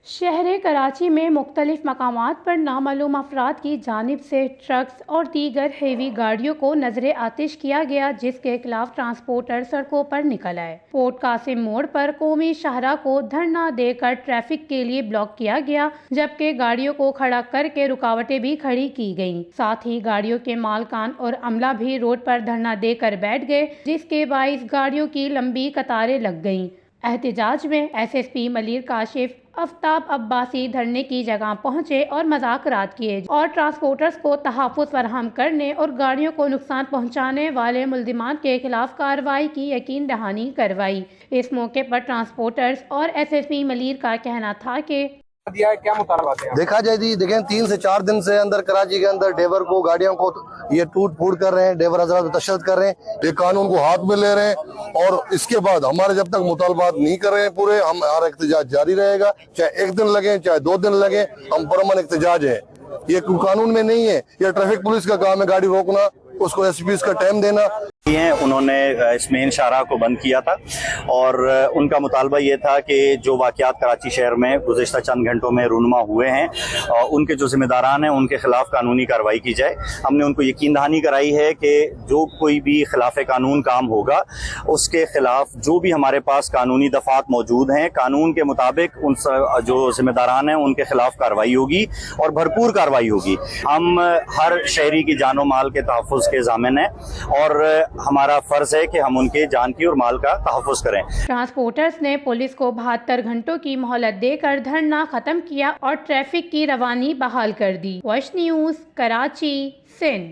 شہر کراچی میں مختلف مقامات پر نامعلوم افراد کی جانب سے ٹرکس اور دیگر ہیوی گاڑیوں کو نظر آتش کیا گیا، جس کے خلاف ٹرانسپورٹر سڑکوں پر نکل آئے۔ پورٹ قاسم موڑ پر قومی شاہراہ کو دھرنا دے کر ٹریفک کے لیے بلاک کیا گیا، جبکہ گاڑیوں کو کھڑا کر کے رکاوٹیں بھی کھڑی کی گئیں۔ ساتھ ہی گاڑیوں کے مالکان اور عملہ بھی روڈ پر دھرنا دے کر بیٹھ گئے، جس کے باعث گاڑیوں کی لمبی قطاریں لگ گئیں۔ احتجاج میں S S P Malir Kashif Aftab Abbasi دھرنے کی جگہ پہنچے اور مذاکرات کیے اور ٹرانسپورٹرز کو تحفظ فراہم کرنے اور گاڑیوں کو نقصان پہنچانے والے ملزمان کے خلاف کارروائی کی یقین دہانی کروائی۔ اس موقع پر ٹرانسپورٹرز اور ایس ایس پی ملیر کا کہنا تھا کہ کیا مطالبات ہیں؟ دیکھا جائے جی، دیکھیں 3 سے 4 دن سے اندر کراچی کے اندر ڈیور کو گاڑیوں کو یہ ٹوٹ پھوٹ کر رہے ہیں، ڈیور حضرات تشدد کر رہے ہیں، یہ قانون کو ہاتھ میں لے رہے ہیں، اور اس کے بعد ہمارے جب تک مطالبات نہیں کر رہے ہیں پورے، ہمارا احتجاج جاری رہے گا، چاہے 1 دن لگے چاہے 2 دن لگے، ہم پرامن احتجاج ہے۔ یہ قانون میں نہیں ہے، یہ ٹریفک پولیس کا کام ہے گاڑی روکنا، اس کو ایس پیز کا ٹائم دینا۔ انہوں نے اس مین شاہراہ کو بند کیا تھا اور ان کا مطالبہ یہ تھا کہ جو واقعات کراچی شہر میں گزشتہ چند گھنٹوں میں رونما ہوئے ہیں، ان کے جو ذمہ داران ہیں ان کے خلاف قانونی کارروائی کی جائے۔ ہم نے ان کو یقین دہانی کرائی ہے کہ جو کوئی بھی خلاف قانون کام ہوگا اس کے خلاف جو بھی ہمارے پاس قانونی دفعات موجود ہیں، قانون کے مطابق ان جو ذمہ داران ہیں ان کے خلاف کارروائی ہوگی اور بھرپور کارروائی ہوگی۔ ہم ہر شہری کی جان و مال کے تحفظ کے ضامن ہیں اور ہمارا فرض ہے کہ ہم ان کے جان کی اور مال کا تحفظ کریں۔ ٹرانسپورٹرز نے پولیس کو 72 گھنٹوں کی مہلت دے کر دھرنا ختم کیا اور ٹریفک کی روانی بحال کر دی۔ وش نیوز، کراچی، سندھ۔